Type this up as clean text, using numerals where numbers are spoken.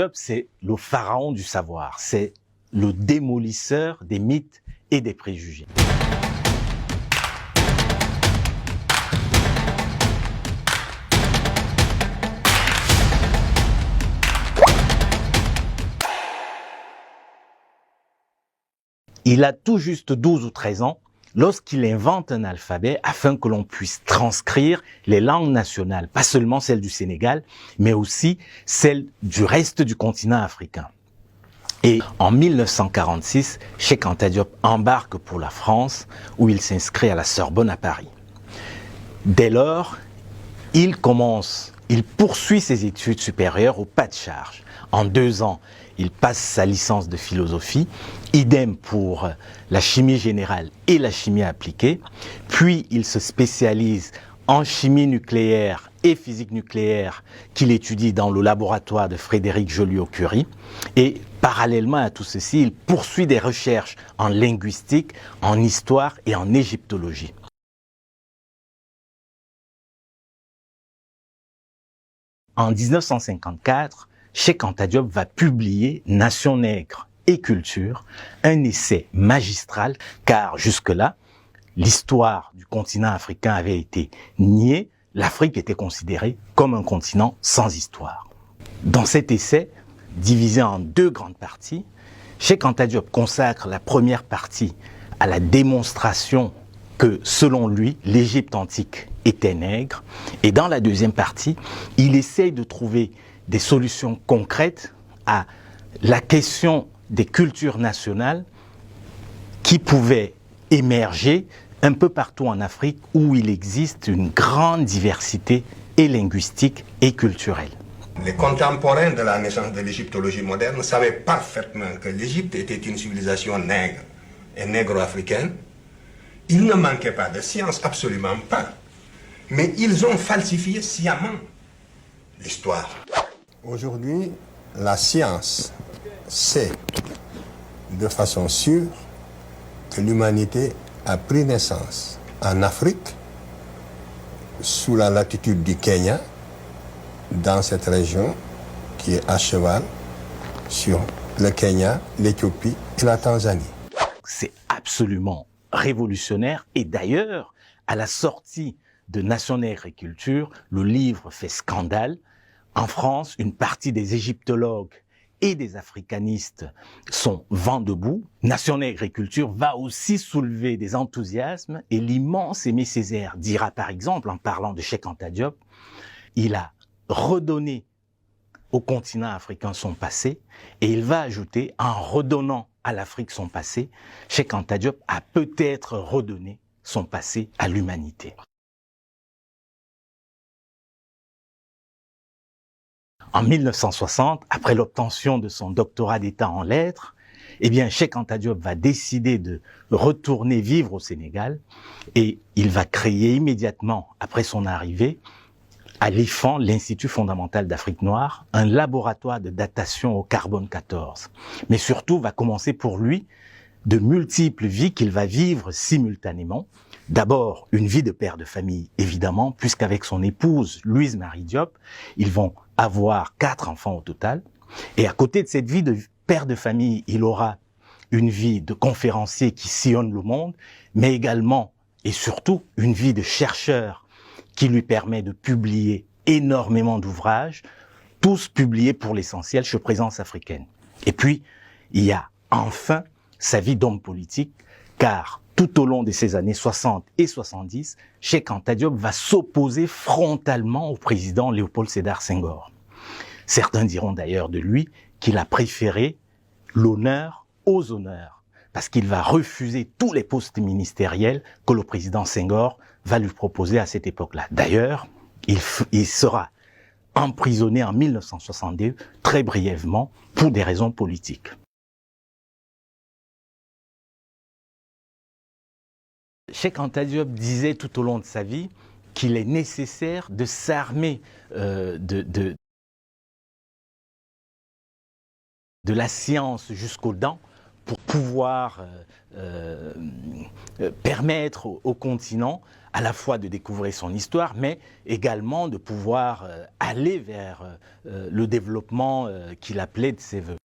Diop, c'est le pharaon du savoir, c'est le démolisseur des mythes et des préjugés. Il a tout juste 12 ou 13 ans lorsqu'il invente un alphabet afin que l'on puisse transcrire les langues nationales, pas seulement celles du Sénégal, mais aussi celles du reste du continent africain. Et en 1946, Cheikh Anta Diop embarque pour la France, où il s'inscrit à la Sorbonne à Paris. Dès lors, il poursuit ses études supérieures au pas de charge. En 2 ans, il passe sa licence de philosophie, idem pour la chimie générale et la chimie appliquée. Puis il se spécialise en chimie nucléaire et physique nucléaire qu'il étudie dans le laboratoire de Frédéric Joliot-Curie. Et parallèlement à tout ceci, il poursuit des recherches en linguistique, en histoire et en égyptologie. En 1954, Cheikh Anta Diop va publier Nation nègre et culture, un essai magistral, car jusque-là, l'histoire du continent africain avait été niée, l'Afrique était considérée comme un continent sans histoire. Dans cet essai, divisé en 2 grandes parties, Cheikh Anta Diop consacre la première partie à la démonstration que, selon lui, l'Égypte antique était nègre, et dans la deuxième partie, il essaye de trouver des solutions concrètes à la question des cultures nationales qui pouvaient émerger un peu partout en Afrique où il existe une grande diversité et linguistique et culturelle. Les contemporains de la naissance de l'égyptologie moderne savaient parfaitement que l'Égypte était une civilisation nègre et négro-africaine. Il ne manquait pas de science, absolument pas. Mais ils ont falsifié sciemment l'histoire. Aujourd'hui, la science sait de façon sûre que l'humanité a pris naissance en Afrique, sous la latitude du Kenya, dans cette région qui est à cheval sur le Kenya, l'Éthiopie et la Tanzanie. C'est absolument révolutionnaire et d'ailleurs, à la sortie de Nation nègre et culture, le livre fait scandale. En France, une partie des égyptologues et des africanistes sont vent debout. Nation nègre et culture va aussi soulever des enthousiasmes et l'immense Aimé Césaire dira par exemple, en parlant de Cheikh Anta Diop, il a redonné au continent africain son passé et il va ajouter, en redonnant à l'Afrique son passé, Cheikh Anta Diop a peut-être redonné son passé à l'humanité. En 1960, après l'obtention de son doctorat d'État en lettres, Cheikh Anta Diop va décider de retourner vivre au Sénégal et il va créer immédiatement, après son arrivée, à l'IFAN, l'Institut fondamental d'Afrique noire, un laboratoire de datation au carbone 14. Mais surtout, va commencer pour lui de multiples vies qu'il va vivre simultanément. D'abord, une vie de père de famille, évidemment, puisqu'avec son épouse, Louise Marie Diop, ils vont avoir 4 enfants au total. Et à côté de cette vie de père de famille, il aura une vie de conférencier qui sillonne le monde, mais également et surtout une vie de chercheur qui lui permet de publier énormément d'ouvrages, tous publiés pour l'essentiel chez Présence africaine. Et puis, il y a enfin sa vie d'homme politique, car tout au long de ces années 60 et 70, Cheikh Anta Diop va s'opposer frontalement au président Léopold Sédar Senghor. Certains diront d'ailleurs de lui qu'il a préféré l'honneur aux honneurs, parce qu'il va refuser tous les postes ministériels que le président Senghor va lui proposer à cette époque-là. D'ailleurs, il sera emprisonné en 1962, très brièvement, pour des raisons politiques. Cheikh Anta Diop disait tout au long de sa vie qu'il est nécessaire de s'armer de la science jusqu'aux dents pour pouvoir permettre au continent à la fois de découvrir son histoire, mais également de pouvoir aller vers le développement qu'il appelait de ses voeux.